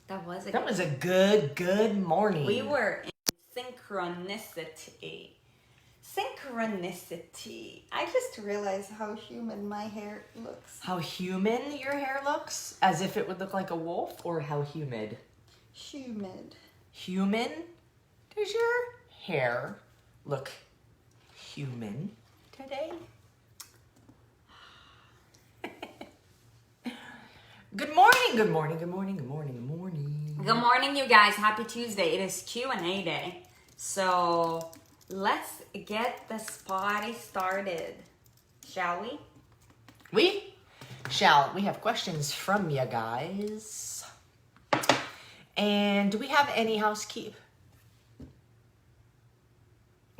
That was a good morning. We were in synchronicity. Synchronicity. I just realized how human my hair looks. How human your hair looks? As if it would look like a wolf, or how humid? Humid. Human? Does your hair look human today? Good morning, good morning, good morning, good morning, good morning. Good morning, you guys. Happy Tuesday. It is Q&A day. So let's get this party started, shall we? We shall. We have questions from you guys. And do we have any housekeep?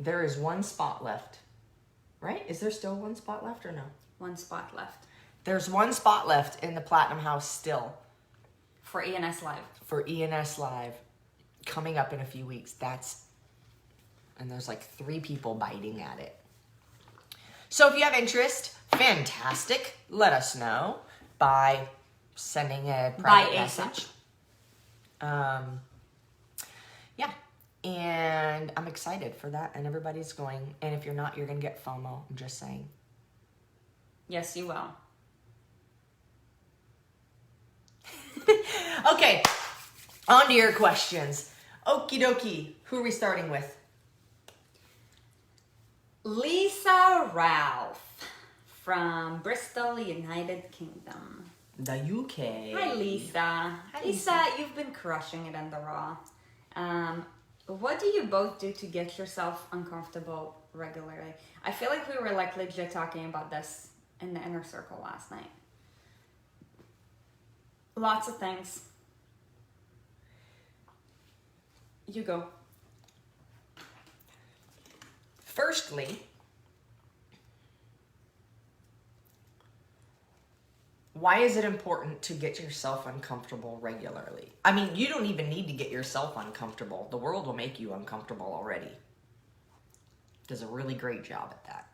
There is one spot left, right? Is there still one spot left or no? One spot left. There's one spot left in the Platinum House still. For ENS Live. For ENS Live. Coming up in a few weeks. And there's like 3 people biting at it. So if you have interest, fantastic. Let us know by sending a private message. Yeah. And I'm excited for that. And everybody's going. And if you're not, you're going to get FOMO. I'm just saying. Yes, you will. Okay, on to your questions. Okie dokie. Who are we starting with? Lisa Ralph from Bristol, United Kingdom. The UK. Hi, Lisa. Lisa, you've been crushing it in the Raw. What do you both do to get yourself uncomfortable regularly? I feel like we were like legit talking about this in the inner circle last night. Lots of things. You go. Firstly, why is it important to get yourself uncomfortable regularly? I mean, you don't even need to get yourself uncomfortable. The world will make you uncomfortable already. Does a really great job at that.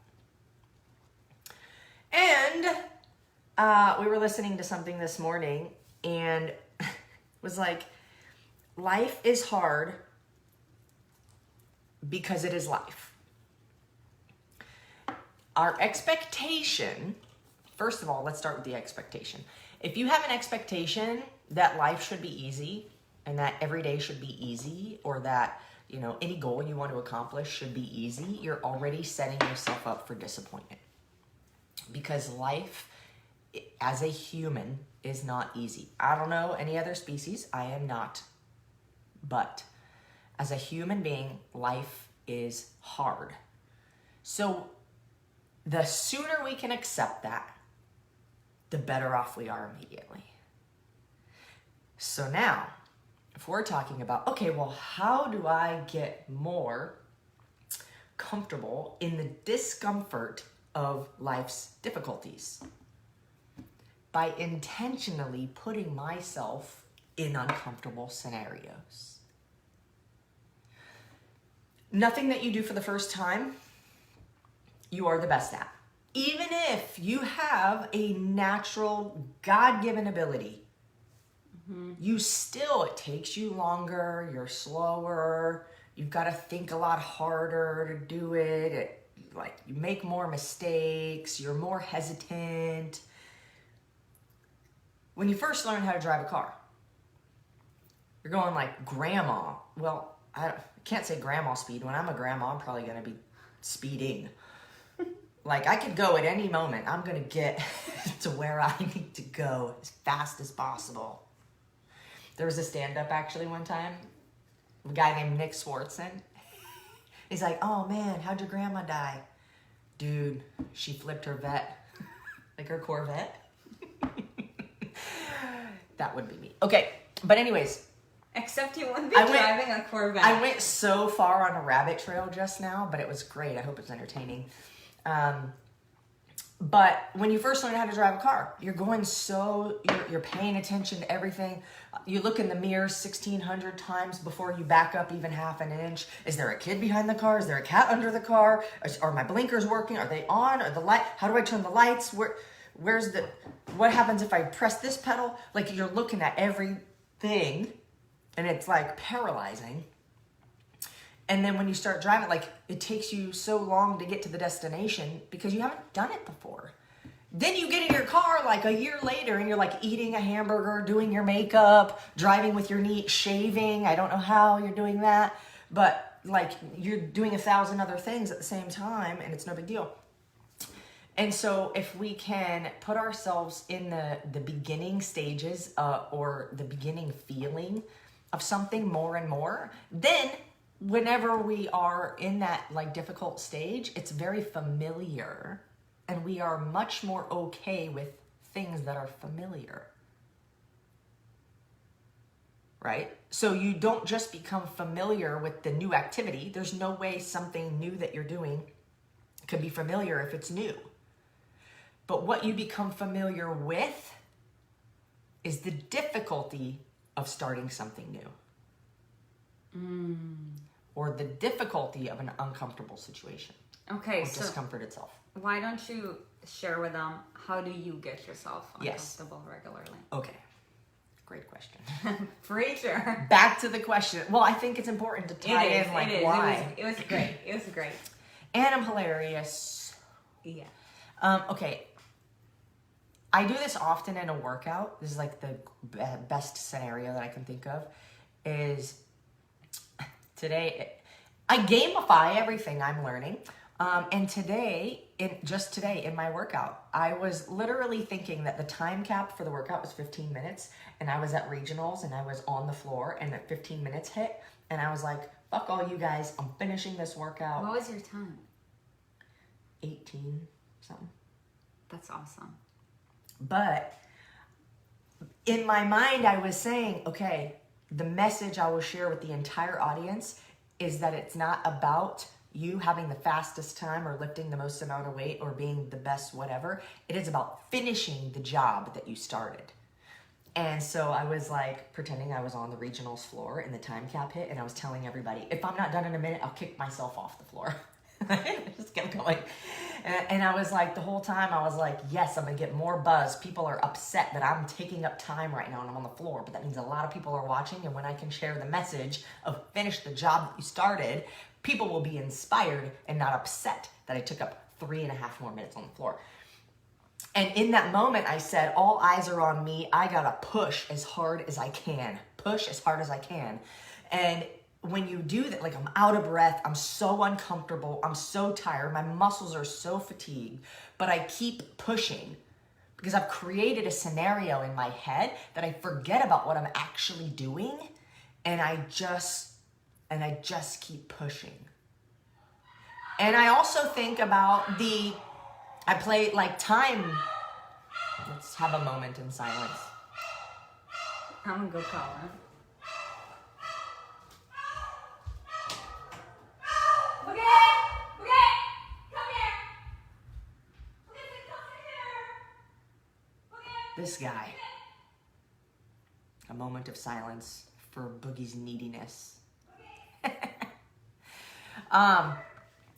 And we were listening to something this morning and it was like, life is hard because it is life. Our expectation, first of all, let's start with the expectation. If you have an expectation that life should be easy and that every day should be easy, or that, you know, any goal you want to accomplish should be easy, you're already setting yourself up for disappointment. Because life as a human is not easy. I don't know any other species. I am not. But as a human being, life is hard. So the sooner we can accept that, the better off we are immediately. So now, if we're talking about, okay, well, how do I get more comfortable in the discomfort of life's difficulties? By intentionally putting myself in uncomfortable scenarios. Nothing that you do for the first time, you are the best at. Even if you have a natural, God-given ability, you still, it takes you longer, you're slower, you've got to think a lot harder to do it. Like, you make more mistakes, you're more hesitant. When you first learn how to drive a car, you're going like grandma. Well, I can't say grandma speed. When I'm a grandma, I'm probably going to be speeding. Like, I could go at any moment. I'm going to get to where I need to go as fast as possible. There was a stand-up actually one time. A guy named Nick Swartzen. He's like, oh man, how'd your grandma die? Dude, she flipped her vet. Like her Corvette. That would be me. Okay, but anyways. Except you wouldn't be driving a Corvette. I went so far on a rabbit trail just now, but it was great. I hope it's entertaining. But when you first learn how to drive a car, you're going you're paying attention to everything. You look in the mirror 1,600 times before you back up even half an inch. Is there a kid behind the car? Is there a cat under the car? Are my blinkers working? Are they on? Are the light? How do I turn the lights? What happens if I press this pedal? Like, you're looking at everything and it's like paralyzing. And then when you start driving, like it takes you so long to get to the destination because you haven't done it before. Then you get in your car like a year later and you're like eating a hamburger, doing your makeup, driving with your knee, shaving. I don't know how you're doing that, but like you're doing 1,000 other things at the same time and it's no big deal. And so if we can put ourselves in the beginning stages or the beginning feeling of something more and more, then whenever we are in that like difficult stage, it's very familiar. And we are much more okay with things that are familiar. Right? So you don't just become familiar with the new activity. There's no way something new that you're doing could be familiar if it's new. But what you become familiar with is the difficulty of starting something new. Or the difficulty of an uncomfortable situation. Okay, or so discomfort itself. Why don't you share with them how do you get yourself uncomfortable regularly? Okay. Great question. Preacher. Back to the question. Well, I think it's important to tie in why. It was great. It was great. And I'm hilarious. Yeah. Okay. I do this often in a workout. This is like the best scenario that I can think of. Is today, I gamify everything I'm learning. And today, in my workout, I was literally thinking that the time cap for the workout was 15 minutes, and I was at regionals, and I was on the floor, and at 15 minutes hit, and I was like, fuck all you guys, I'm finishing this workout. What was your time? 18 something. That's awesome. But in my mind, I was saying, okay, the message I will share with the entire audience is that it's not about you having the fastest time or lifting the most amount of weight or being the best whatever. It is about finishing the job that you started. And so I was like pretending I was on the regionals floor and the time cap hit, and I was telling everybody, if I'm not done in a minute, I'll kick myself off the floor. I just kept going. And I was like, the whole time I was like, yes, I'm gonna get more buzz. People are upset that I'm taking up time right now and I'm on the floor, but that means a lot of people are watching, and when I can share the message of finish the job that you started, people will be inspired and not upset that I took up 3.5 more minutes on the floor. And in that moment, I said, all eyes are on me. I gotta push as hard as I can. Push as hard as I can. And when you do that, like I'm out of breath, I'm so uncomfortable, I'm so tired, my muscles are so fatigued, but I keep pushing because I've created a scenario in my head that I forget about what I'm actually doing, and I just keep pushing. And I also think about I play like time. Let's have a moment in silence. I'm gonna go call him. This guy. A moment of silence for Boogie's neediness. I'm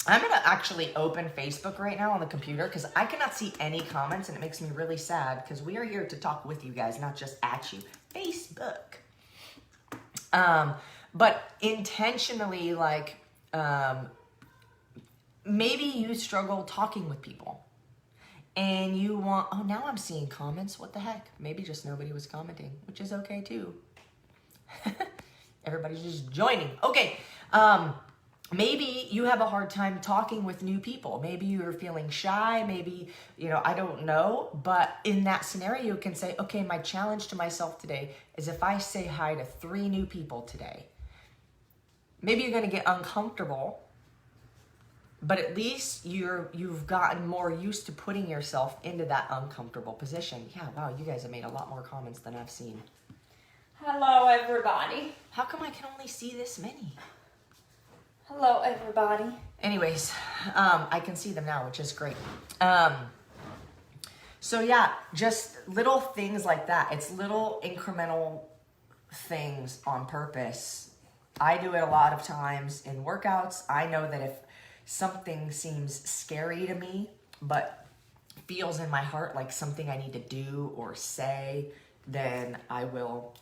gonna actually open Facebook right now on the computer because I cannot see any comments, and it makes me really sad because we are here to talk with you guys, not just at you. Facebook. But intentionally, like, maybe you struggle talking with people. And you want, oh, now I'm seeing comments. What the heck? Maybe just nobody was commenting, which is okay too. Everybody's just joining. Okay. Maybe you have a hard time talking with new people. Maybe you're feeling shy. Maybe, I don't know. But in that scenario, you can say, okay, my challenge to myself today is if I say hi to 3 new people today, maybe you're going to get uncomfortable. But at least you've gotten more used to putting yourself into that uncomfortable position. Yeah, wow, you guys have made a lot more comments than I've seen. Hello, everybody. How come I can only see this many? Hello, everybody. Anyways, I can see them now, which is great. So yeah, just little things like that. It's little incremental things on purpose. I do it a lot of times in workouts. I know that if something seems scary to me, but feels in my heart like something I need to do or say, then I will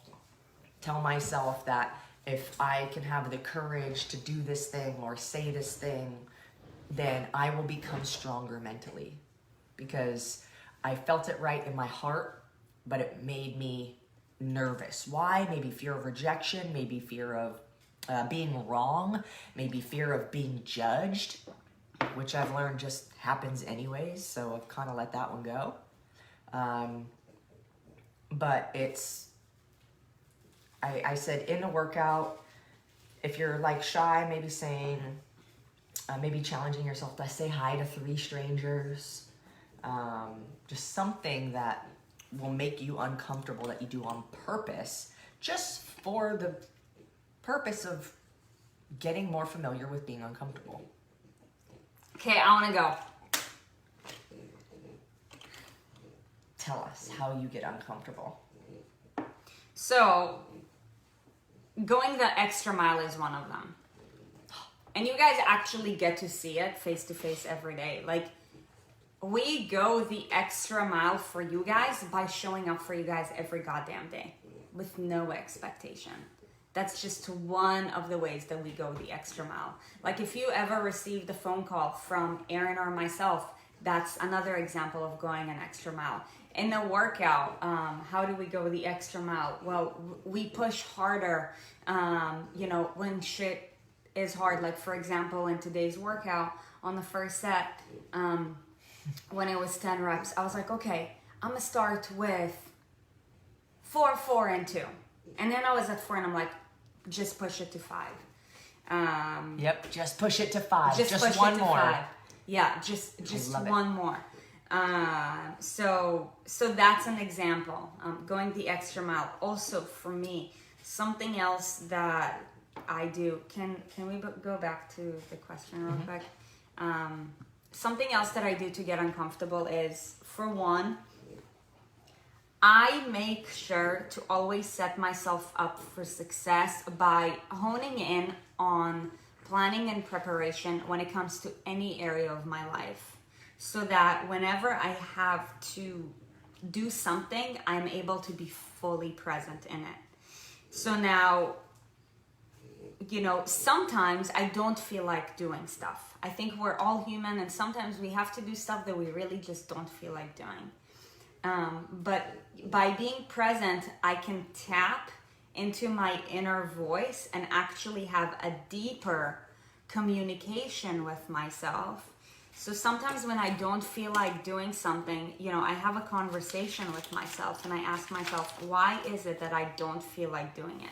tell myself that if I can have the courage to do this thing or say this thing, then I will become stronger mentally, because I felt it right in my heart, but it made me nervous. Why? Maybe fear of rejection, maybe fear of being wrong, maybe fear of being judged, which I've learned just happens anyways, so I've kind of let that one go. But I said in a workout, if you're like shy, maybe saying, maybe challenging yourself to say hi to 3 strangers, just something that will make you uncomfortable that you do on purpose, just for the purpose of getting more familiar with being uncomfortable. Okay, I want to go. Tell us how you get uncomfortable. So, going the extra mile is one of them. And you guys actually get to see it face to face every day. Like, we go the extra mile for you guys by showing up for you guys every goddamn day with no expectation. That's just one of the ways that we go the extra mile. Like, if you ever received a phone call from Erin or myself, that's another example of going an extra mile. In the workout, how do we go the extra mile? Well, we push harder, when shit is hard. Like, for example, in today's workout, on the first set, when it was 10 reps, I was like, okay, I'm gonna start with 4, 4, and 2. And then I was at 4 and I'm like, just push it to 5. Yep, just push it to 5. Just push one it to more. 5. Yeah, just one more. So that's an example. Going the extra mile. Also, for me, something else that I do. Can we go back to the question real quick? Something else that I do to get uncomfortable is, for one, I make sure to always set myself up for success by honing in on planning and preparation when it comes to any area of my life, so that whenever I have to do something, I'm able to be fully present in it. So now, sometimes I don't feel like doing stuff. I think we're all human, and sometimes we have to do stuff that we really just don't feel like doing. But by being present, I can tap into my inner voice and actually have a deeper communication with myself. So sometimes when I don't feel like doing something, I have a conversation with myself and I ask myself, why is it that I don't feel like doing it?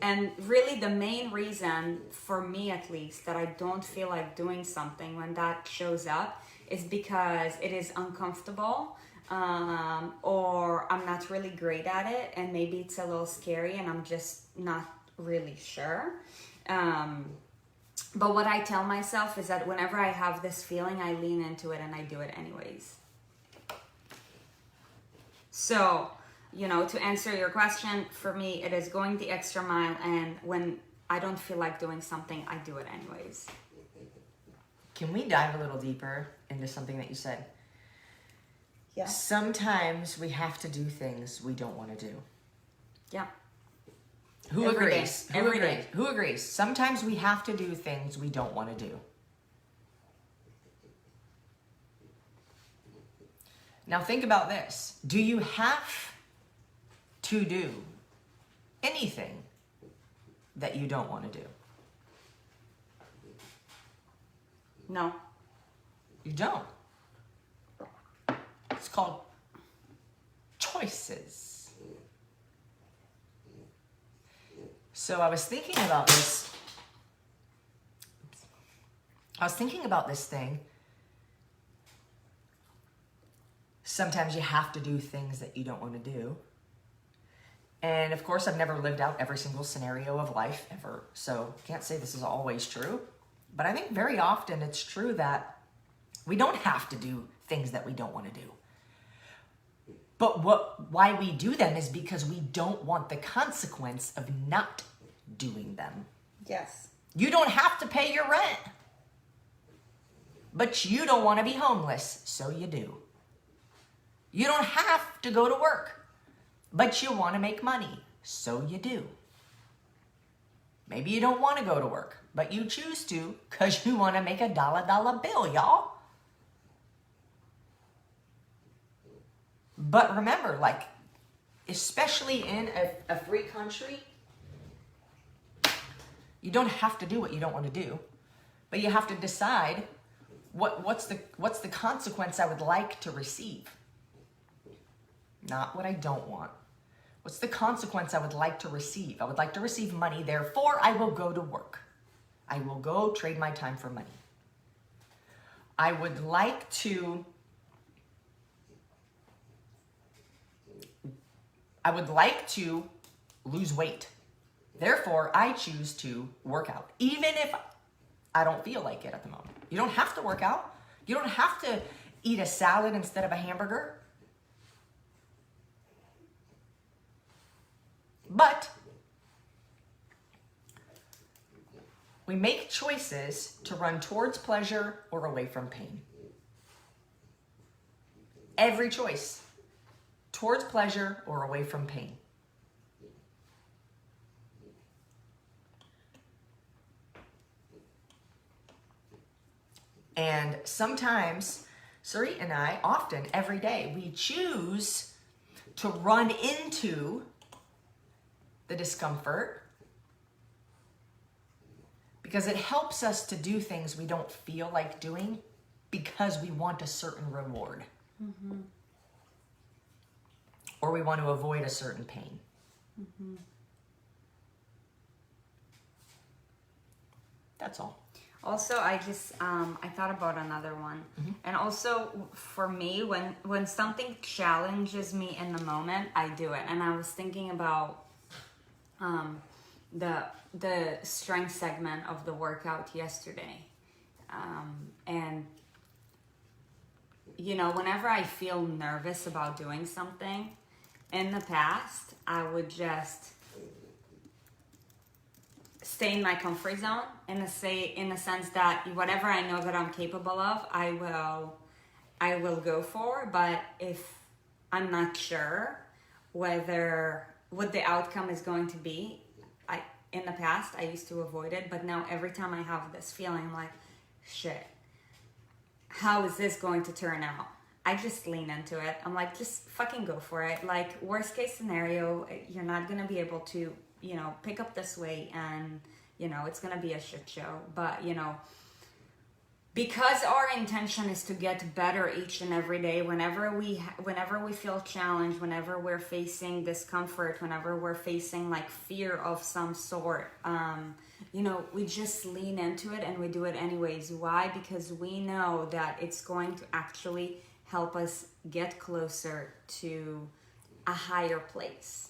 And really the main reason, for me at least, that I don't feel like doing something when that shows up is because it is uncomfortable, or I'm not really great at it, and maybe it's a little scary and I'm just not really sure. But what I tell myself is that whenever I have this feeling, I lean into it and I do it anyways. So, to answer your question, for me, it is going the extra mile, and when I don't feel like doing something, I do it anyways. Can we dive a little deeper into something that you said? Yeah. Sometimes we have to do things we don't want to do. Yeah. Who Every agrees? day. Who Every agrees? day. Who agrees? Sometimes we have to do things we don't want to do. Now think about this. Do you have to do anything that you don't want to do? No. You don't. It's called choices. So I was thinking about this. I was thinking about this thing. Sometimes you have to do things that you don't want to do. And of course, I've never lived out every single scenario of life ever, so can't say this is always true. But I think very often it's true that we don't have to do things that we don't want to do. But why we do them is because we don't want the consequence of not doing them. Yes. You don't have to pay your rent, but you don't want to be homeless, so you do. You don't have to go to work, but you want to make money, So you do. Maybe you don't want to go to work, but you choose to because you want to make a dollar bill, y'all. But remember, like, especially in a free country, you don't have to do what you don't want to do, but you have to decide what's the consequence I would like to receive. Not what I don't want. What's the consequence I would like to receive? I would like to receive money, therefore I will go to work. I will go trade my time for money. I would like to lose weight. Therefore, I choose to work out, even if I don't feel like it at the moment. You don't have to work out. You don't have to eat a salad instead of a hamburger. But we make choices to run towards pleasure or away from pain. Every choice, towards pleasure or away from pain. And sometimes, Sarit and I, often, every day, we choose to run into the discomfort because it helps us to do things we don't feel like doing because we want a certain reward. Mm-hmm. Or we want to avoid a certain pain. Mm-hmm. That's all. Also, I thought about another one. Mm-hmm. And also, for me, when something challenges me in the moment, I do it. And I was thinking about the strength segment of the workout yesterday. And, you know, whenever I feel nervous about doing something, in the past, I would just stay in my comfort zone in the sense that whatever I know that I'm capable of, I will go for. But if I'm not sure what the outcome is going to be, in the past I used to avoid it, but now every time I have this feeling, I'm like, shit, how is this going to turn out? I just lean into it. I'm like, just fucking go for it. Like, worst case scenario, you're not gonna be able to, you know, pick up this weight, and, you know, it's gonna be a shit show. But, you know, because our intention is to get better each and every day, whenever we feel challenged, whenever we're facing discomfort, whenever we're facing like fear of some sort, you know, we just lean into it and we do it anyways. Why? Because we know that it's going to actually help us get closer to a higher place.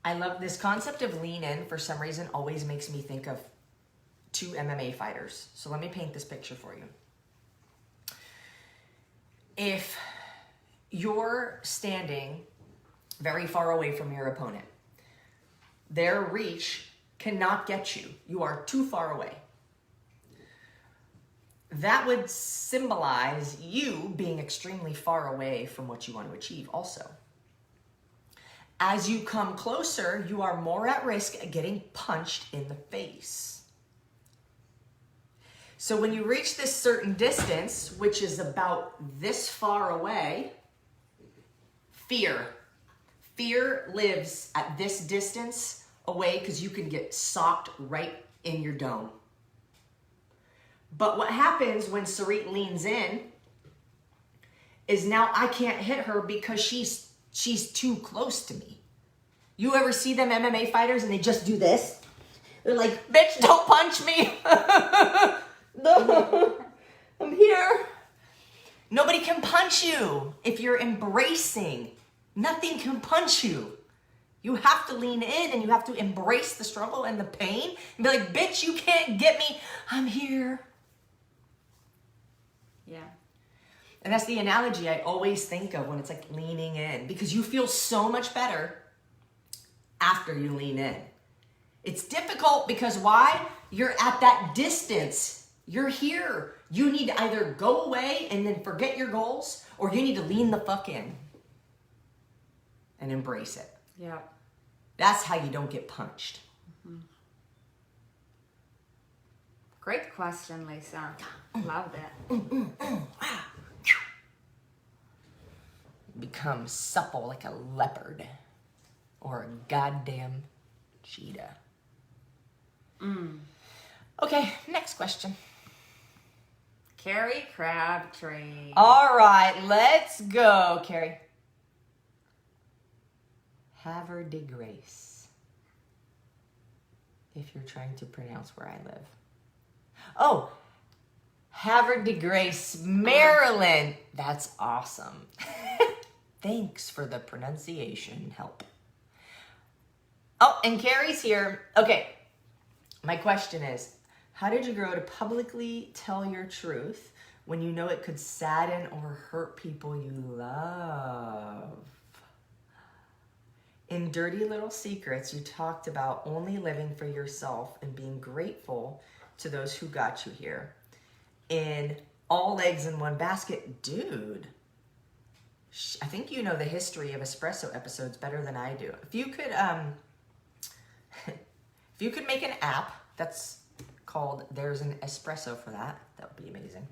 I love this concept of lean in. For some reason, always makes me think of two MMA fighters. So let me paint this picture for you. If you're standing very far away from your opponent, their reach cannot get you. You are too far away. That would symbolize you being extremely far away from what you want to achieve also. As you come closer, you are more at risk of getting punched in the face. So when you reach this certain distance, which is about this far away, fear lives at this distance away because you can get socked right in your dome. But what happens when Sarit leans in is now I can't hit her because she's too close to me. You ever see them MMA fighters and they just do this? They're like, bitch, don't punch me. No, I'm here. Nobody can punch you if you're embracing. Nothing can punch you. You have to lean in and you have to embrace the struggle and the pain and be like, bitch, you can't get me. I'm here. Yeah. And that's the analogy I always think of when it's like leaning in, because you feel so much better after you lean in. It's difficult because why? You're at that distance. You're here. You need to either go away and then forget your goals, or you need to lean the fuck in and embrace it. Yeah. That's how you don't get punched. Great question, Lisa. Loved it. Become supple like a leopard or a goddamn cheetah. Okay, next question. Carrie Crabtree. All right, let's go, Carrie. Havre de Grace. If you're trying to pronounce where I live. Oh, Havre de Grace, Maryland. That's awesome. Thanks for the pronunciation help. Oh, and Carrie's here. Okay, my question is, how did you grow to publicly tell your truth when you know it could sadden or hurt people you love? In Dirty Little Secrets, you talked about only living for yourself and being grateful to those who got you here. In All Eggs in One Basket, dude, I think you know the history of espresso episodes better than I do. If you could, if you could make an app that's called There's an Espresso for that would be amazing.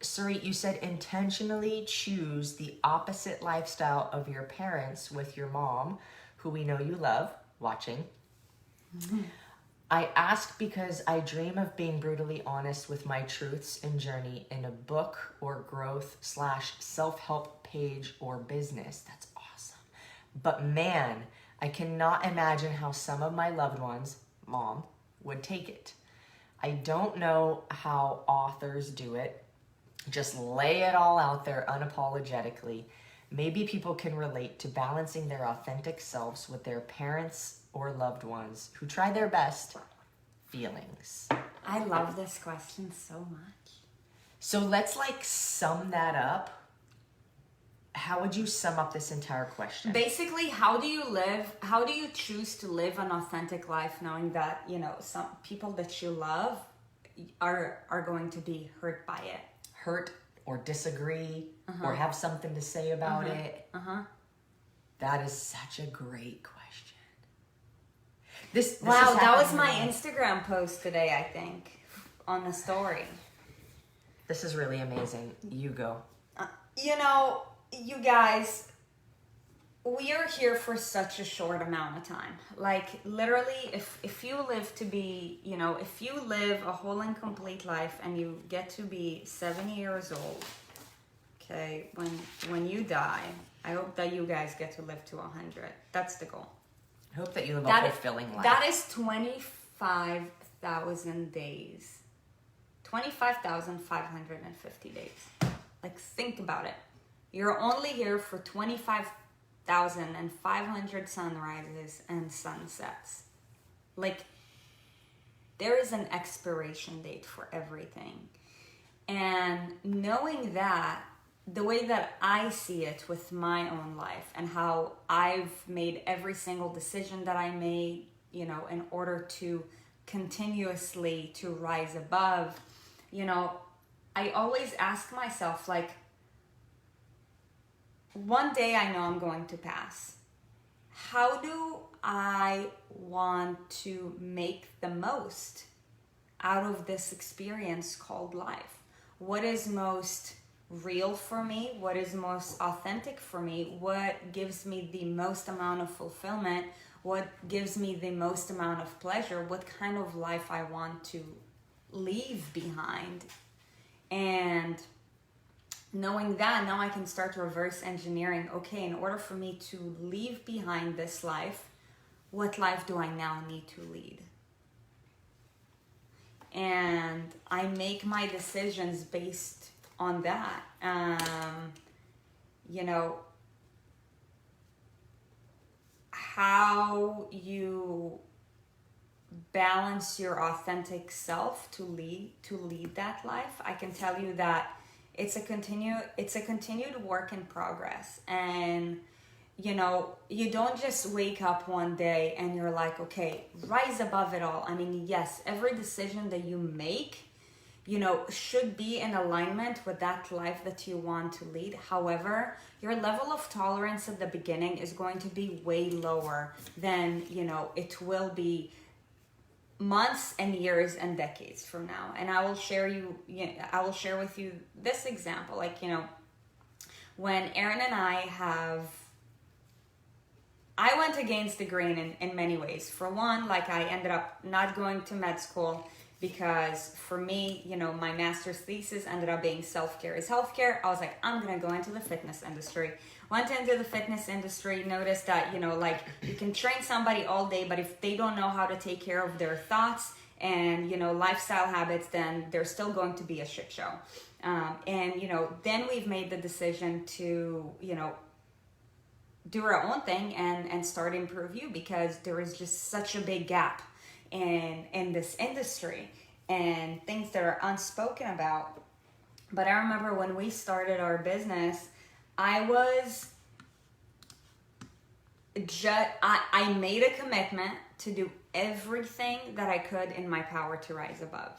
Sarit, you said intentionally choose the opposite lifestyle of your parents with your mom, who we know you love, watching. Mm-hmm. I ask because I dream of being brutally honest with my truths and journey in a book or growth/self-help page or business. That's awesome. But man, I cannot imagine how some of my loved ones, mom, would take it. I don't know how authors do it. Just lay it all out there unapologetically. Maybe people can relate to balancing their authentic selves with their parents or loved ones who try their best feelings. I love this question so much. So let's sum that up. How would you sum up this entire question? Basically, how do you choose to live an authentic life knowing that, some people that you love are going to be hurt by it? Hurt or disagree or have something to say about it. That is such a great question. This wow, that was my Instagram post today, I think, on the story. This is really amazing. You go. You guys, we are here for such a short amount of time. Literally, if you live to be, if you live a whole and complete life and you get to be 70 years old, okay, when you die, I hope that you guys get to live to 100. That's the goal. I hope that you live a fulfilling life. That is 25,000 days. 25,550 days. Think about it. You're only here for 25,500 sunrises and sunsets. There is an expiration date for everything. And knowing that, the way that I see it with my own life and how I've made every single decision that I made, in order to continuously to rise above, I always ask myself, one day I know I'm going to pass. How do I want to make the most out of this experience called life? What is most real for me? What is most authentic for me? What gives me the most amount of fulfillment? What gives me the most amount of pleasure? What kind of life I want to leave behind? And knowing that, now I can start reverse engineering. Okay, in order for me to leave behind this life, what life do I now need to lead? And I make my decisions based on that. How you balance your authentic self to lead that life. I can tell you that it's a continued work in progress. And you don't just wake up one day and you're like, okay, rise above it all. I mean, yes, every decision that you make should be in alignment with that life that you want to lead. However, your level of tolerance at the beginning is going to be way lower than, it will be months and years and decades from now. And I will share with you this example. Like, when Erin and I went against the grain in many ways. For one, like, I ended up not going to med school because for me, my master's thesis ended up being self-care is healthcare. I was like, I'm going to go into the fitness industry. Went into the fitness industry, noticed that, you can train somebody all day, but if they don't know how to take care of their thoughts and, lifestyle habits, then they're still going to be a shit show. Then we've made the decision to, do our own thing and start Improve You, because there is just such a big gap in this industry and things that are unspoken about. But I remember when we started our business, I made a commitment to do everything that I could in my power to rise above.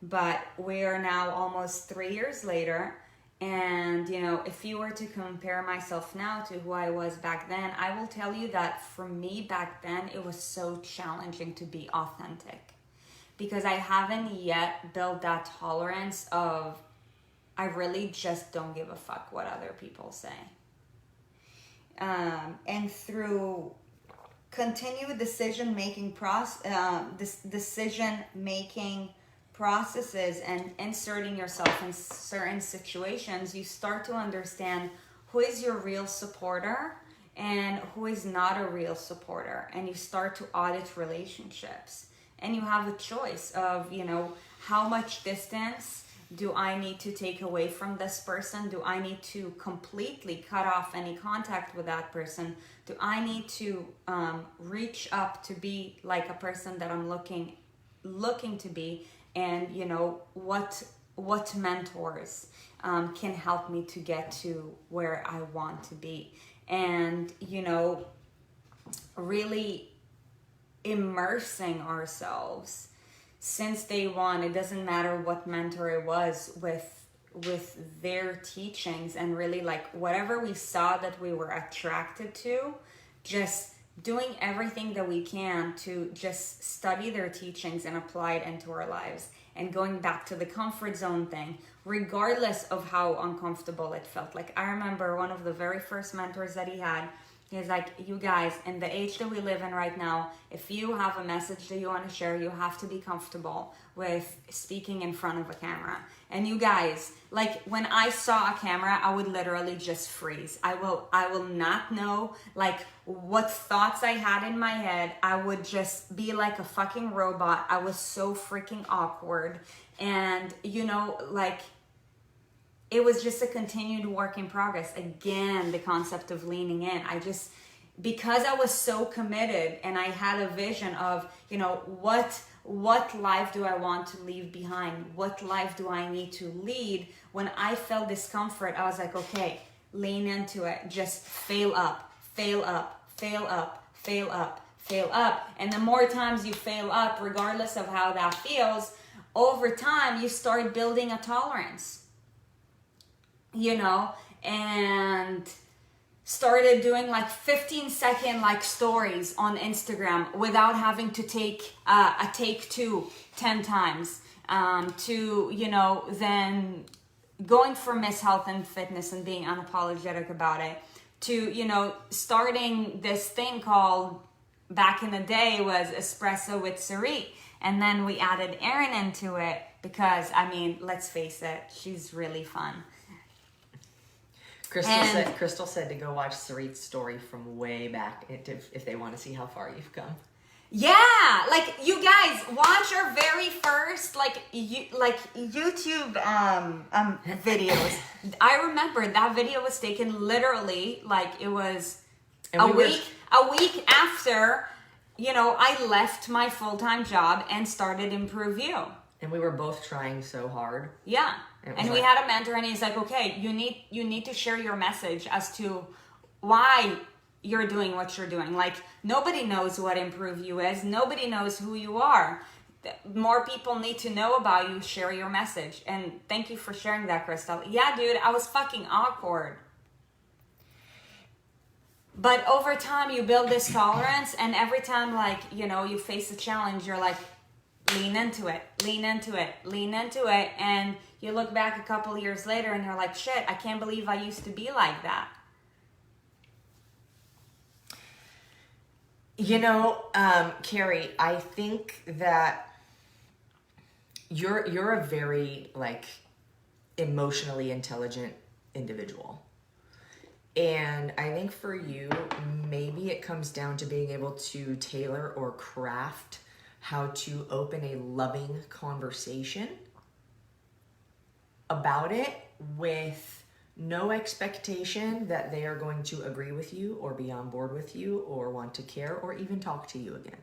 But we are now almost 3 years later, and if you were to compare myself now to who I was back then, I will tell you that for me back then, it was so challenging to be authentic, because I haven't yet built that tolerance of, I really just don't give a fuck what other people say. And through continued decision-making processes and inserting yourself in certain situations, you start to understand who is your real supporter and who is not a real supporter. And you start to audit relationships. And you have a choice of, how much distance do I need to take away from this person? Do I need to completely cut off any contact with that person? Do I need to reach up to be like a person that I'm looking to be? And what mentors can help me to get to where I want to be? And really immersing ourselves since day one. It doesn't matter what mentor it was, with their teachings, and really like whatever we saw that we were attracted to, just doing everything that we can to just study their teachings and apply it into our lives, and going back to the comfort zone thing, regardless of how uncomfortable it felt. Like, I remember one of the very first mentors that he had, he's like, you guys, in the age that we live in right now, if you have a message that you want to share, you have to be comfortable with speaking in front of a camera. And you guys, like, when I saw a camera, I would literally just freeze. I will not know like what thoughts I had in my head. I would just be like a fucking robot. I was so freaking awkward. And like, it was just a continued work in progress. Again, the concept of leaning in. Because I was so committed and I had a vision of, what life do I want to leave behind? What life do I need to lead? When I felt discomfort, I was like, okay, lean into it. Just fail up, fail up, fail up, fail up, fail up. And the more times you fail up, regardless of how that feels, over time, you start building a tolerance. And started doing like 15-second like stories on Instagram without having to take a take 10 times, to then going for Miss Health and Fitness and being unapologetic about it, to starting this thing called, back in the day, was Espresso with Sarit, and then we added Erin into it because, let's face it, she's really fun. Crystal said to go watch Sarit's story from way back if they want to see how far you've come. Yeah, like, you guys, watch our very first YouTube videos. I remember that video was taken literally, like, it was a week after I left my full-time job and started Improve You. And we were both trying so hard. Yeah. And we had a mentor, and he's like, okay, you need to share your message as to why you're doing what you're doing. Like, nobody knows what Improve You is. Nobody knows who you are. more people need to know about you, share your message. And thank you for sharing that, Crystal. Yeah, dude, I was fucking awkward. But over time, you build this tolerance, and every time, like, you know, you face a challenge, you're like, lean into it, lean into it, lean into it. And you look back a couple years later and you're like, shit, I can't believe I used to be like that. You know, Carrie, I think that you're a very, like, emotionally intelligent individual. And I think for you, maybe it comes down to being able to tailor or craft how to open a loving conversation about it with no expectation that they are going to agree with you or be on board with you or want to care or even talk to you again.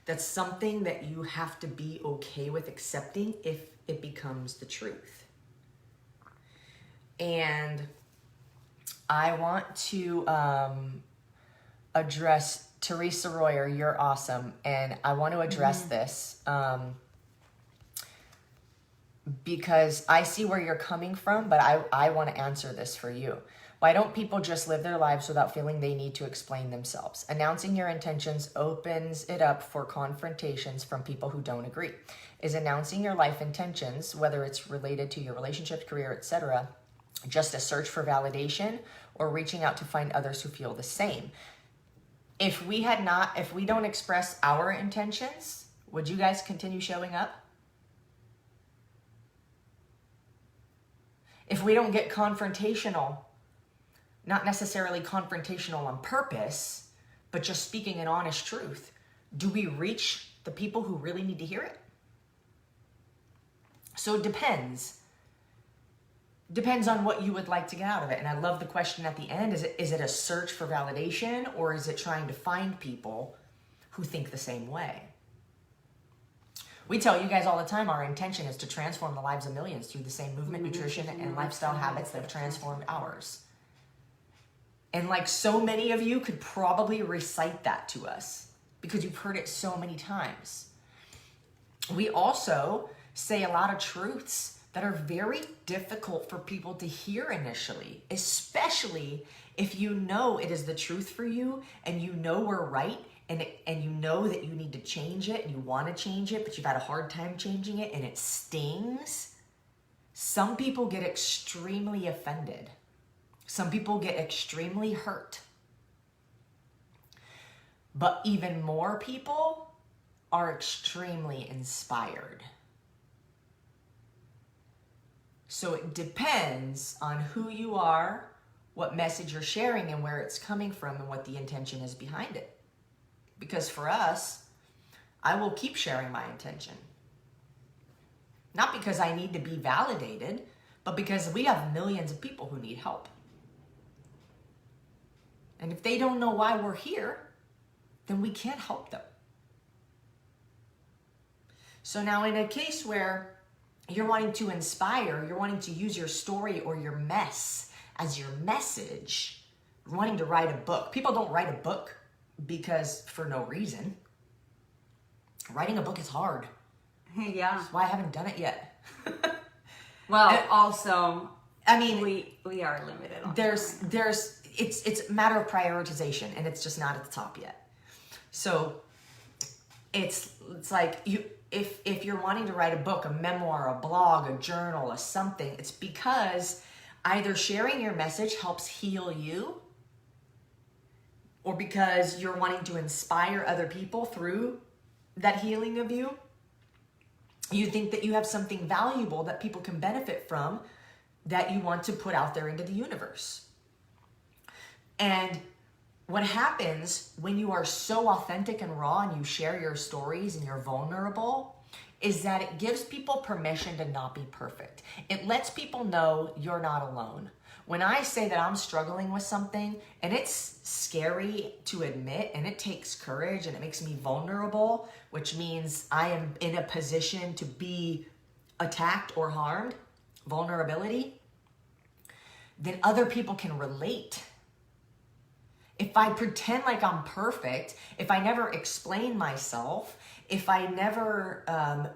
That's something that you have to be okay with accepting if it becomes the truth. And I want to address Teresa Royer. You're awesome. And I want to address this because I see where you're coming from, but I want to answer this for you. Why don't people just live their lives without feeling they need to explain themselves? Announcing your intentions opens it up for confrontations from people who don't agree. Is announcing your life intentions, whether it's related to your relationship, career, etc., just a search for validation or reaching out to find others who feel the same? If we don't express our intentions, would you guys continue showing up? If we don't get confrontational, not necessarily confrontational on purpose, but just speaking an honest truth, do we reach the people who really need to hear it? So it depends. Depends on what you would like to get out of it. And I love the question at the end. Is it a search for validation, or is it trying to find people who think the same way? We tell you guys all the time our intention is to transform the lives of millions through the same movement, nutrition, and lifestyle habits that have transformed ours. And like so many of you could probably recite that to us because you've heard it so many times. We also say a lot of truths that are very difficult for people to hear initially, especially if you know it is the truth for you and you know we're right and you know that you need to change it and you want to change it, but you've had a hard time changing it and it stings. Some people get extremely offended. Some people get extremely hurt. But even more people are extremely inspired. So it depends on who you are, what message you're sharing, and where it's coming from, and what the intention is behind it. Because for us, I will keep sharing my intention. Not because I need to be validated, but because we have millions of people who need help. And if they don't know why we're here, then we can't help them. So now in a case where you're wanting to inspire, you're wanting to use your story or your mess as your message, you're wanting to write a book. People don't write a book because for no reason. Writing a book is hard. Yeah. That's why I haven't done it yet. Well, also, I mean, we are limited on it's a matter of prioritization, and it's just not at the top yet. So it's like if you're wanting to write a book, a memoir, a blog, a journal, a something, it's because either sharing your message helps heal you, or because you're wanting to inspire other people through that healing of you. You think that you have something valuable that people can benefit from that you want to put out there into the universe. And what happens when you are so authentic and raw and you share your stories and you're vulnerable is that it gives people permission to not be perfect. It lets people know you're not alone. When I say that I'm struggling with something and it's scary to admit and it takes courage and it makes me vulnerable, which means I am in a position to be attacked or harmed, vulnerability, then other people can relate. if I pretend like I'm perfect, if I never explain myself, if I never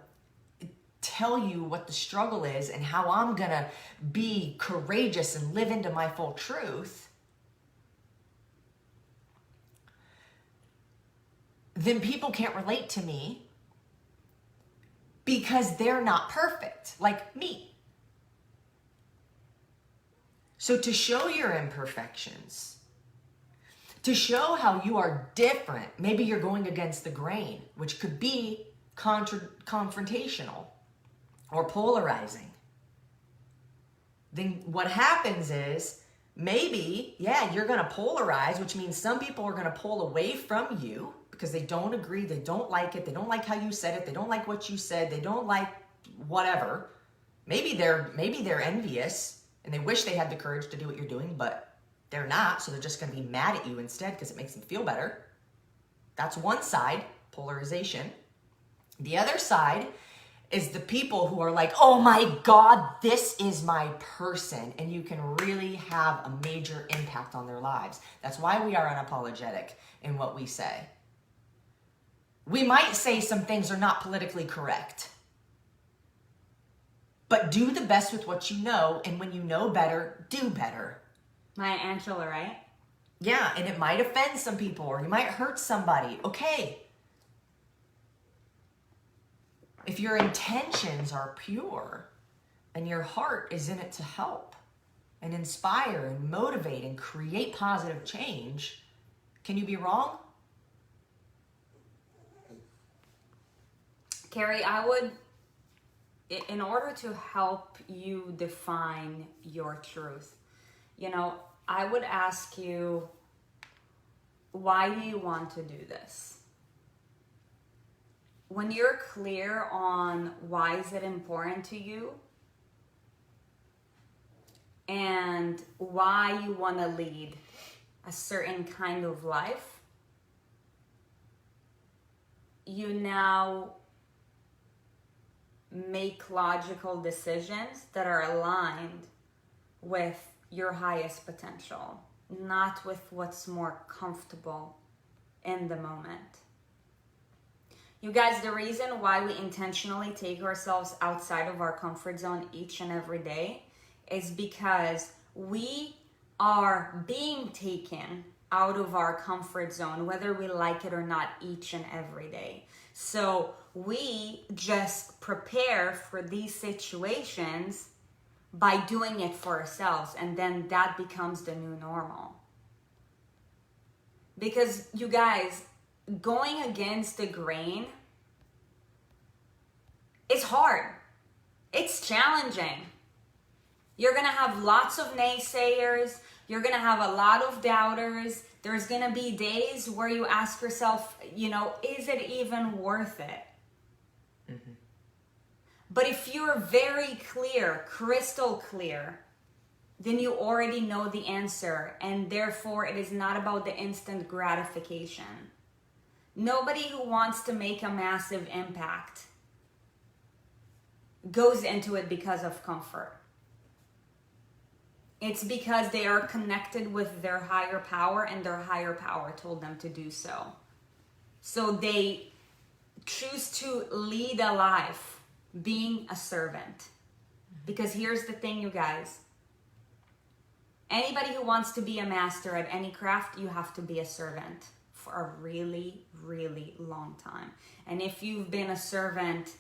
tell you what the struggle is and how I'm gonna be courageous and live into my full truth, then people can't relate to me because they're not perfect like me. So to show your imperfections, to show how you are different, maybe you're going against the grain, which could be confrontational or polarizing. Then what happens is maybe, you're going to polarize, which means some people are going to pull away from you because they don't agree, they don't like it, they don't like how you said it, they don't like what you said, they don't like whatever. Maybe they're envious and they wish they had the courage to do what you're doing, but they're not, so they're just going to be mad at you instead because it makes them feel better. That's one side, polarization. The other side is the people who are like, oh my God, this is my person, and you can really have a major impact on their lives. That's why we are unapologetic in what we say. We might say some things are not politically correct, but do the best with what you know, and when you know better, do better. Maya Angelou, right? Yeah, and it might offend some people or you might hurt somebody. Okay. If your intentions are pure and your heart is in it to help and inspire and motivate and create positive change, can you be wrong? Carrie, in order to help you define your truth, I would ask you, why do you want to do this? When you're clear on why is it important to you and why you want to lead a certain kind of life, you now make logical decisions that are aligned with your highest potential, not with what's more comfortable in the moment. You guys, the reason why we intentionally take ourselves outside of our comfort zone each and every day is because we are being taken out of our comfort zone, whether we like it or not, each and every day. So we just prepare for these situations by doing it for ourselves, and then that becomes the new normal. Because you guys, going against the grain is hard. It's challenging. You're gonna have lots of naysayers. You're gonna have a lot of doubters. There's gonna be days where you ask yourself, is it even worth it? Mm-hmm. But if you're very clear, crystal clear, then you already know the answer, and therefore it is not about the instant gratification. Nobody who wants to make a massive impact goes into it because of comfort. It's because they are connected with their higher power, and their higher power told them to do so. So they choose to lead a life being a servant. Because here's the thing, you guys. Anybody who wants to be a master at any craft, you have to be a servant for a really, really long time. And if you've been a servant,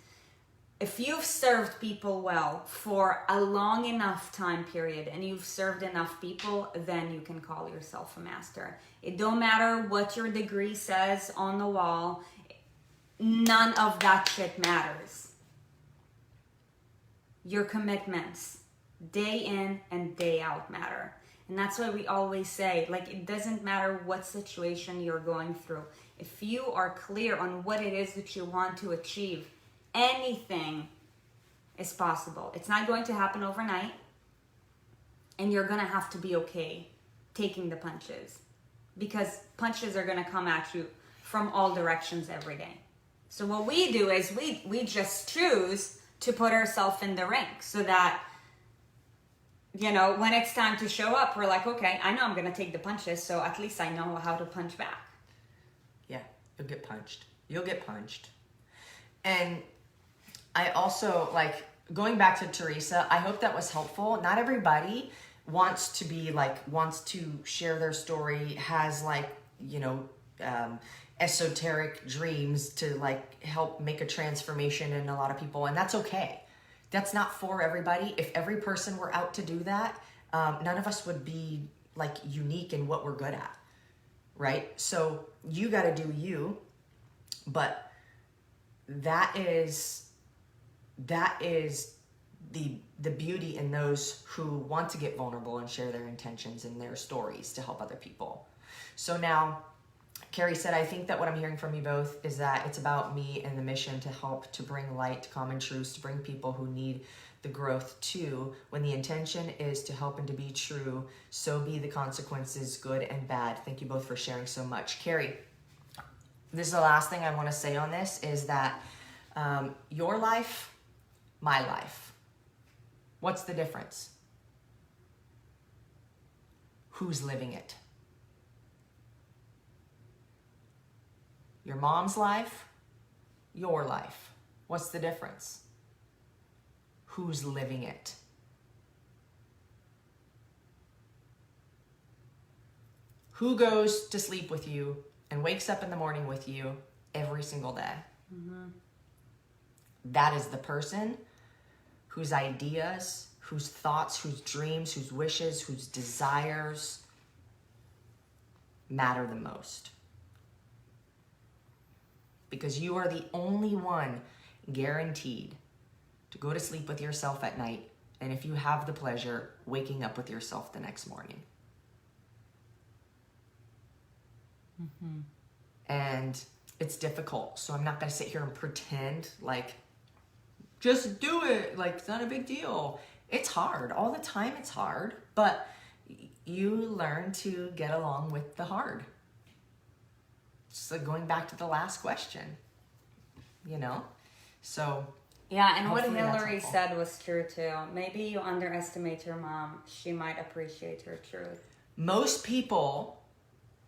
if you've served people well for a long enough time period and you've served enough people, then you can call yourself a master. It don't matter what your degree says on the wall. None of that shit matters. Your commitments, day in and day out, matter. And that's why we always say, it doesn't matter what situation you're going through. If you are clear on what it is that you want to achieve, anything is possible. It's not going to happen overnight, and you're going to have to be okay taking the punches, because punches are going to come at you from all directions every day. So what we do is we just choose to put ourselves in the ring so that you know, when it's time to show up, we're like, okay, I know I'm going to take the punches, so at least I know how to punch back. Yeah, you'll get punched. You'll get punched. And I also, like, going back to Teresa, I hope that was helpful. Not everybody wants to share their story, has, like, you know, esoteric dreams to, like, help make a transformation in a lot of people. And that's okay. That's not for everybody. If every person were out to do that, none of us would be, like, unique in what we're good at, right? So you got to do you, but that is the beauty in those who want to get vulnerable and share their intentions and their stories to help other people. So now, Carrie said, I think that what I'm hearing from you both is that it's about me and the mission to help to bring light to common truths, to bring people who need the growth too. When the intention is to help and to be true, so be the consequences, good and bad. Thank you both for sharing so much. Carrie, this is the last thing I want to say on this is that your life, my life. What's the difference? Who's living it? Your mom's life, your life. What's the difference? Who's living it? Who goes to sleep with you and wakes up in the morning with you every single day? Mm-hmm. That is the person whose ideas, whose thoughts, whose dreams, whose wishes, whose desires matter the most. Because you are the only one guaranteed to go to sleep with yourself at night, and if you have the pleasure, waking up with yourself the next morning. Mm-hmm. And it's difficult, so I'm not going to sit here and pretend like, just do it, like it's not a big deal. It's hard. All the time it's hard, but you learn to get along with the hard. So going back to the last question, you know? So yeah, and what Hillary said was true too. Maybe you underestimate your mom. She might appreciate her truth. Most people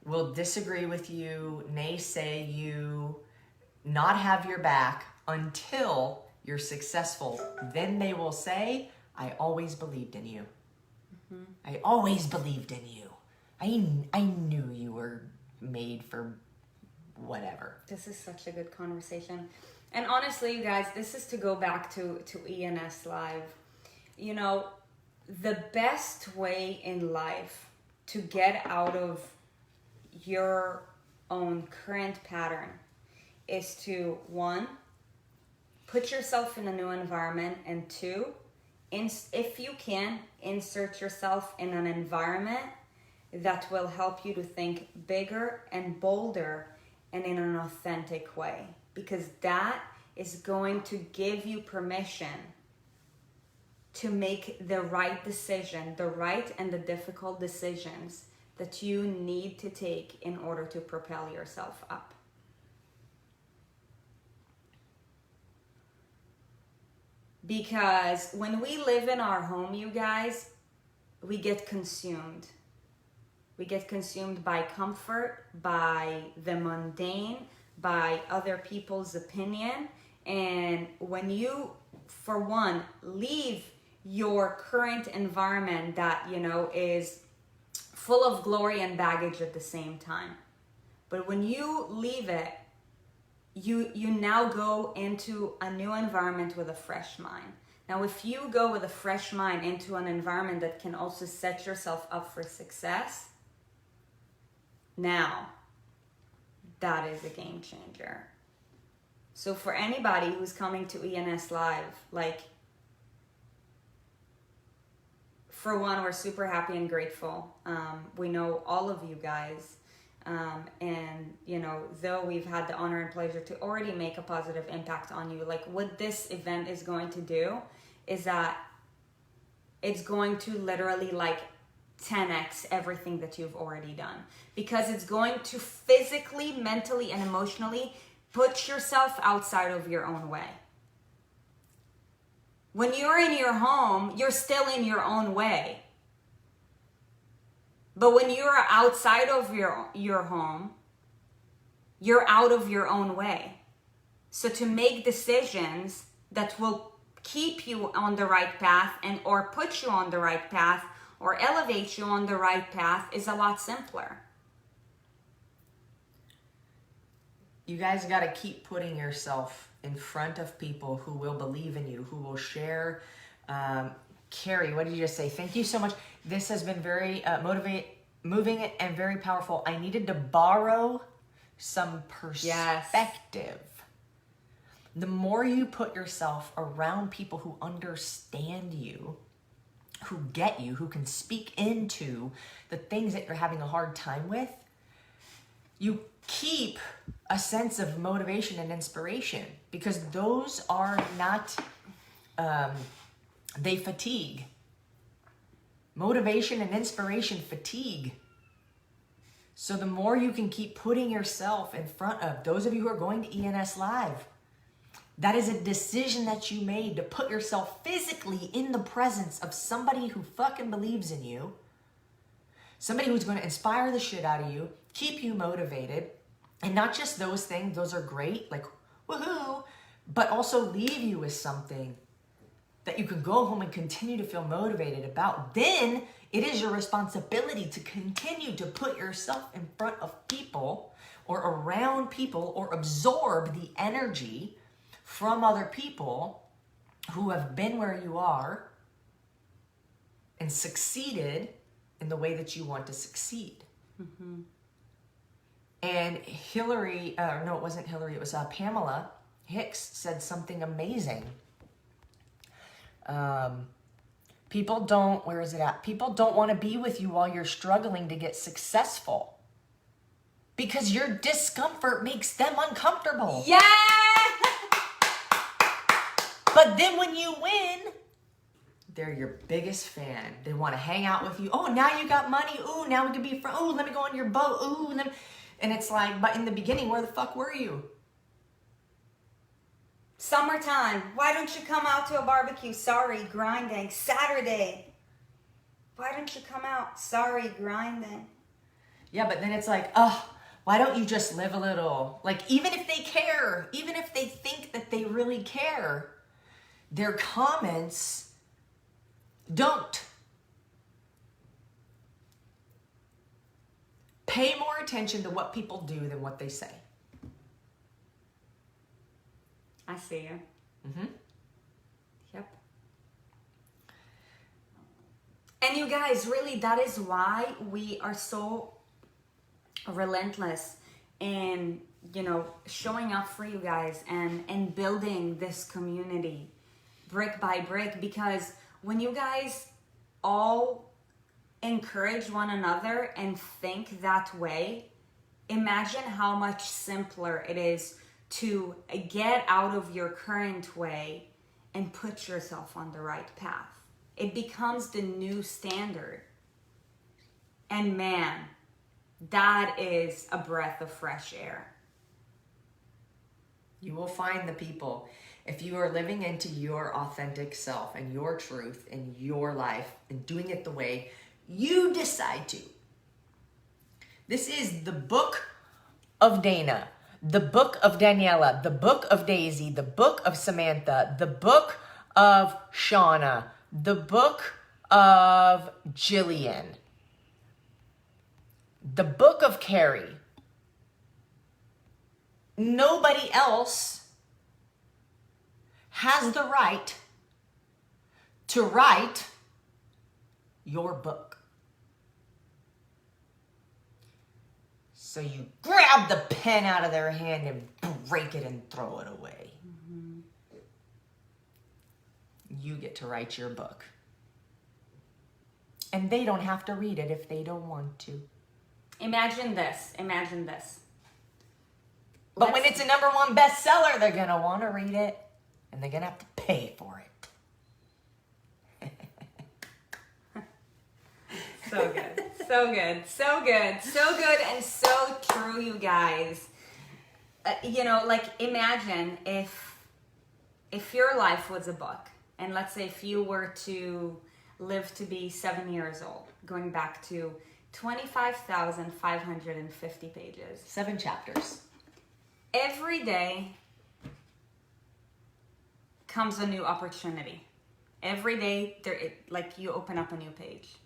will disagree with you, naysay you, not have your back until you're successful. Then they will say, I always believed in you. Mm-hmm. I always believed in you. I knew you were made for whatever. This is such a good conversation. And honestly, you guys, this is to go back to ENS Live. You know, the best way in life to get out of your own current pattern is to, one, put yourself in a new environment, and two, if you can, insert yourself in an environment that will help you to think bigger and bolder and in an authentic way, because that is going to give you permission to make the right decision, the right and the difficult decisions that you need to take in order to propel yourself up. Because when we live in our home, you guys, we get consumed. We get consumed by comfort, by the mundane, by other people's opinion. And when you, for one, leave your current environment that, you know, is full of glory and baggage at the same time. But when you leave it, you now go into a new environment with a fresh mind. Now, if you go with a fresh mind into an environment that can also set yourself up for success, now, that is a game changer. So for anybody who's coming to ENS Live, like, for one, we're super happy and grateful. We know all of you guys. And, you know, though we've had the honor and pleasure to already make a positive impact on you, like, what this event is going to do is that it's going to literally, like, 10x everything that you've already done, because it's going to physically, mentally, and emotionally put yourself outside of your own way. When you're in your home, you're still in your own way. But when you're outside of your home, you're out of your own way. So to make decisions that will keep you on the right path and or put you on the right path or elevate you on the right path is a lot simpler. You guys got to keep putting yourself in front of people who will believe in you, who will share. Carrie, what did you just say? Thank you so much. This has been very moving and very powerful. I needed to borrow some perspective. Yes. The more you put yourself around people who understand you, who get you, who can speak into the things that you're having a hard time with, you keep a sense of motivation and inspiration, because those are not, they fatigue. Motivation and inspiration fatigue. So the more you can keep putting yourself in front of those of you who are going to ENS Live, that is a decision that you made to put yourself physically in the presence of somebody who fucking believes in you, somebody who's going to inspire the shit out of you, keep you motivated, and not just those things, those are great, like woohoo, but also leave you with something that you can go home and continue to feel motivated about. Then it is your responsibility to continue to put yourself in front of people or around people or absorb the energy from other people who have been where you are and succeeded in the way that you want to succeed. Mm-hmm. And Hillary, no, it wasn't Hillary, it was Pamela Hicks said something amazing. People don't, where is it at? People don't want to be with you while you're struggling to get successful, because your discomfort makes them uncomfortable. Yeah! But then when you win, they're your biggest fan. They want to hang out with you. Oh, now you got money. Ooh, now we can be friends. Ooh, let me go on your boat. Ooh, and it's like, but in the beginning, where the fuck were you? Summertime. Why don't you come out to a barbecue? Sorry, grinding. Saturday. Why don't you come out? Sorry, grinding. Yeah, but then it's like, oh, why don't you just live a little? Like, even if they care, even if they think that they really care, their comments don't. Pay more attention to what people do than what they say. I see you. Mm-hmm. Yep. And you guys, really, that is why we are so relentless in, showing up for you guys and building this community brick by brick, because when you guys all encourage one another and think that way, imagine how much simpler it is to get out of your current way and put yourself on the right path. It becomes the new standard. And man, that is a breath of fresh air. You will find the people. If you are living into your authentic self and your truth in your life and doing it the way you decide to. This is the book of Dana, the book of Daniela, the book of Daisy, the book of Samantha, the book of Shauna, the book of Jillian, the book of Carrie. Nobody else has the right to write your book. So you grab the pen out of their hand and break it and throw it away. Mm-hmm. You get to write your book. And they don't have to read it if they don't want to. Imagine this. But when it's a #1 bestseller, they're going to want to read it. And they're going to have to pay for it. So good. So good. So good. So good and so true, you guys. Imagine if your life was a book And let's say if you were to live to be 7 years old, going back to 25,550 pages. 7 chapters. Every day comes a new opportunity. Every day, like you open up a new page.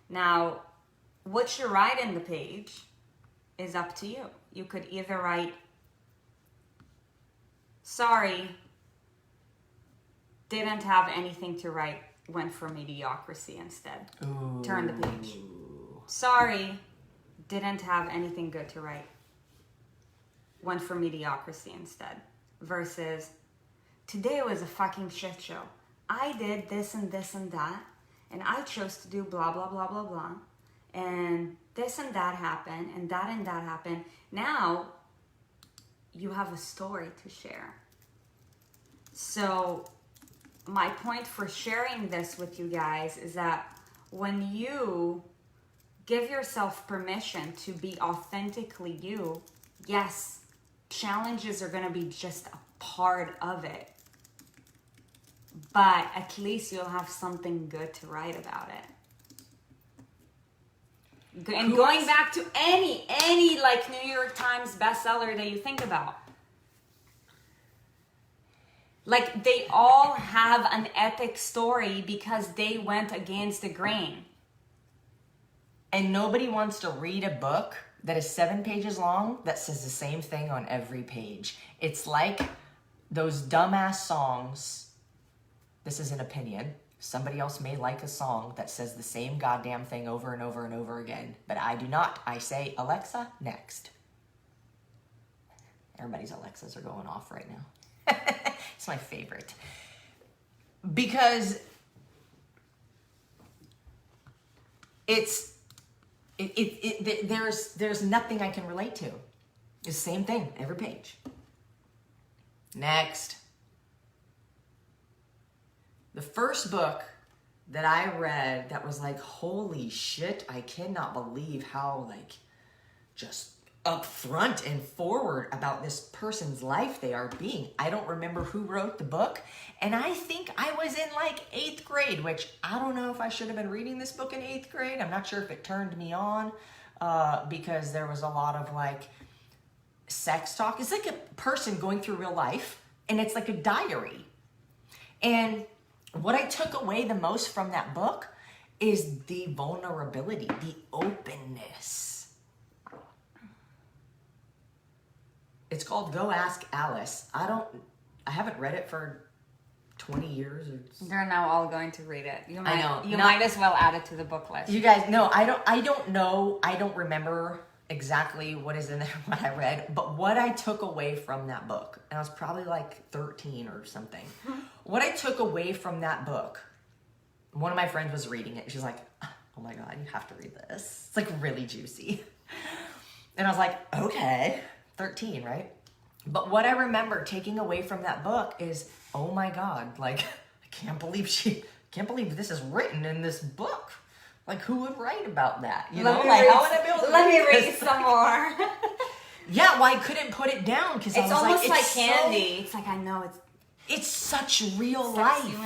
Now, what you write in the page is up to you. You could either write, sorry, didn't have anything to write, went for mediocrity instead. Ooh. Turn the page. Sorry, didn't have anything good to write, went for mediocrity instead. Versus, today was a fucking shit show. I did this and this and that, and I chose to do blah, blah, blah, blah, blah. And this and that happened, and that happened. Now, you have a story to share. So, my point for sharing this with you guys is that when you give yourself permission to be authentically you, yes, challenges are going to be just a part of it. But at least you'll have something good to write about it. And going back to any like New York Times bestseller that you think about. Like, they all have an epic story because they went against the grain. And nobody wants to read a book that is 7 pages long that says the same thing on every page. It's like those dumbass songs. This is an opinion. Somebody else may like a song that says the same goddamn thing over and over and over again. But I do not. I say, Alexa, next. Everybody's Alexas are going off right now. It's my favorite. Because there's nothing I can relate to. It's the same thing, every page. Next. The first book that I read that was like, holy shit, I cannot believe how like just upfront and forward about this person's life they are being. I don't remember who wrote the book, and I think I was in like 8th grade, which I don't know if I should have been reading this book in 8th grade. I'm not sure if it turned me on because there was a lot of like sex talk. It's like a person going through real life, and it's like a diary. And what I took away the most from that book is the vulnerability, the openness. It's called Go Ask Alice. I haven't read it for 20 years. They're now all going to read it. I know. You might as well add it to the book list. You guys, no, I don't know. I don't remember exactly what is in there, what I read, but what I took away from that book, and I was probably like 13 or something. What I took away from that book, one of my friends was reading it. She's like, oh my God, you have to read this. It's like really juicy. And I was like, okay. 13, right? But what I remember taking away from that book is, oh my God, like, I can't believe this is written in this book. Like, who would write about that? You know, like, how would I be able to let me read some more. Yeah, well, I couldn't put it down because I was almost like, it's candy. It's like, I know it's such real life.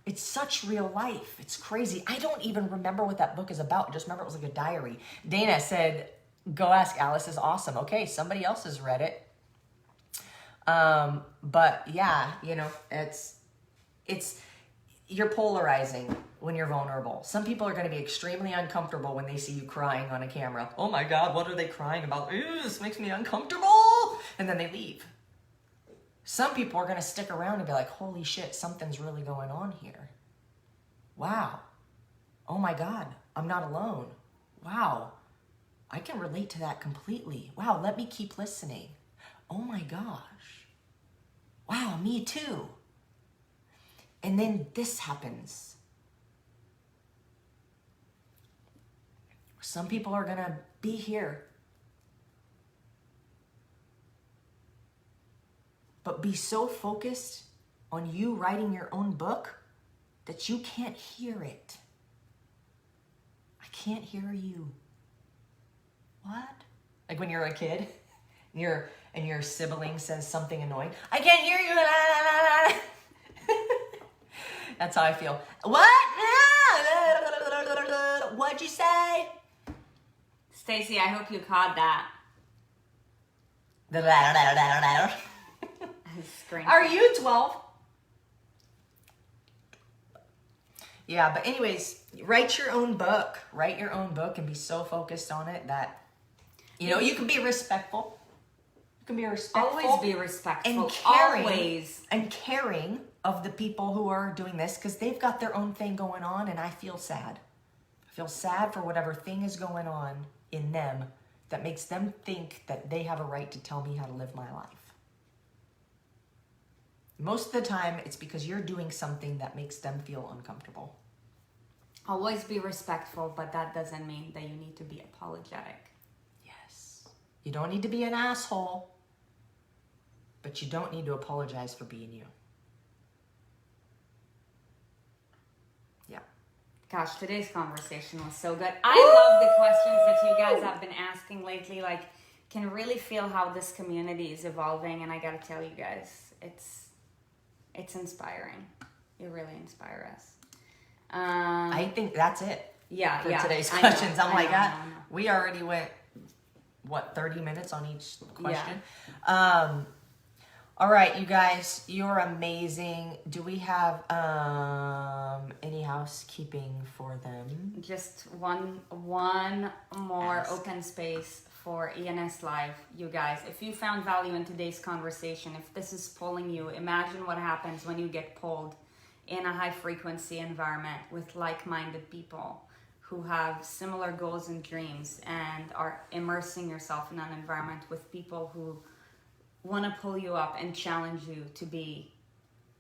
It's such real life. It's crazy. I don't even remember what that book is about. I just remember it was like a diary. Dana said, Go Ask Alice is awesome. Okay, somebody else has read it. But yeah, you know, you're polarizing when you're vulnerable. Some people are going to be extremely uncomfortable when they see you crying on a camera. Oh my God, what are they crying about? Ew, this makes me uncomfortable. And then they leave. Some people are going to stick around and be like, holy shit, something's really going on here. Wow. Oh my God, I'm not alone. Wow. I can relate to that completely. Wow, let me keep listening. Oh my gosh. Wow, me too. And then this happens. Some people are going to be here, but be so focused on you writing your own book that you can't hear it. I can't hear you. What? Like when you're a kid and your sibling says something annoying. I can't hear you. La, la, la, la. That's how I feel. What? What'd you say? Stacy, I hope you caught that. Are you 12? Yeah, but anyways, write your own book. Write your own book and be so focused on it that, you know, you can be respectful. You can be respectful. Always be respectful. And caring, always. And caring of the people who are doing this because they've got their own thing going on, and I feel sad. I feel sad for whatever thing is going on in them that makes them think that they have a right to tell me how to live my life. Most of the time, it's because you're doing something that makes them feel uncomfortable. Always be respectful, but that doesn't mean that you need to be apologetic. Yes. You don't need to be an asshole, but you don't need to apologize for being you. Yeah. Gosh, today's conversation was so good. I love the questions that you guys have been asking lately. Like, can really feel how this community is evolving, and I gotta tell you guys, it's inspiring. You really inspire us. I think that's it. Yeah, for today's questions. I know. We already went, 30 minutes on each question? Yeah. All right, you guys, you're amazing. Do we have any housekeeping for them? Just one more Ask. open space for ENS Live, you guys. If you found value in today's conversation, if this is pulling you, imagine what happens when you get pulled in a high frequency environment with like-minded people who have similar goals and dreams, and are immersing yourself in an environment with people who want to pull you up and challenge you to be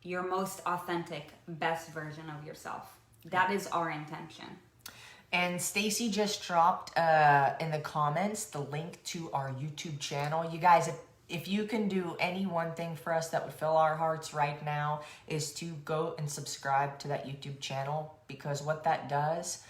your most authentic, best version of yourself. That is our intention. And Stacy just dropped in the comments the link to our YouTube channel. You guys, if you can do any one thing for us that would fill our hearts right now, is to go and subscribe to that YouTube channel, because what that does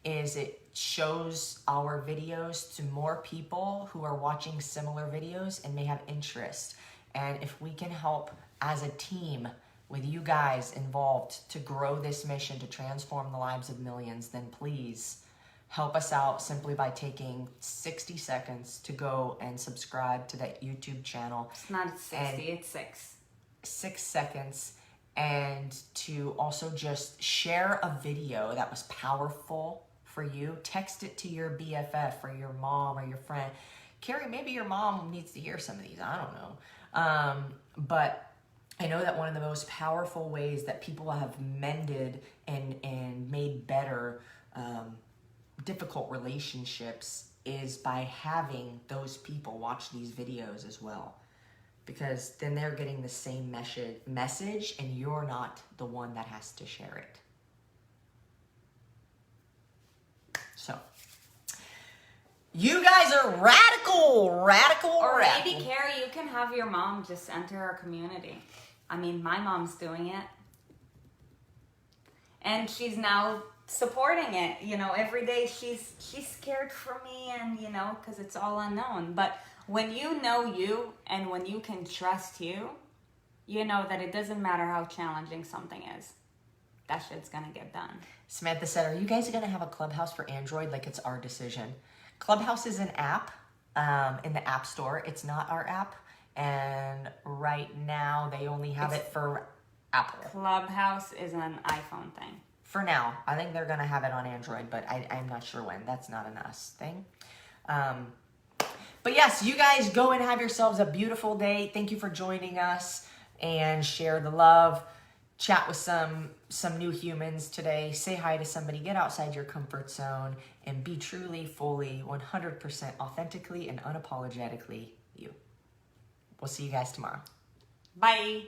is it shows our videos to more people who are watching similar videos and may have interest. And if we can help as a team with you guys involved to grow this mission to transform the lives of millions, then please help us out simply by taking 60 seconds to go and subscribe to that YouTube channel. It's not 60, it's 6. 6 seconds. And to also just share a video that was powerful for you. Text it to your BFF or your mom or your friend. Carrie, maybe your mom needs to hear some of these. I don't know. But I know that one of the most powerful ways that people have mended and made better difficult relationships is by having those people watch these videos as well. Because then they're getting the same message and you're not the one that has to share it. So, you guys are radical. Or maybe, Carrie, you can have your mom just enter our community. I mean, my mom's doing it. And she's now supporting it. You know, every day she's scared for me, and, you know, because it's all unknown. But when you know you and when you can trust you, you know that it doesn't matter how challenging something is. That shit's gonna get done. Samantha said, are you guys gonna have a Clubhouse for Android? Like, it's our decision. Clubhouse is an app in the App Store. It's not our app. And right now they only have it for Apple. Clubhouse is an iPhone thing. For now. I think they're gonna have it on Android, but I'm not sure when. That's not an us thing. But yes, you guys go and have yourselves a beautiful day. Thank you for joining us, and share the love. Chat with some new humans today. Say hi to somebody. Get outside your comfort zone and be truly, fully, 100% authentically and unapologetically you. We'll see you guys tomorrow. Bye.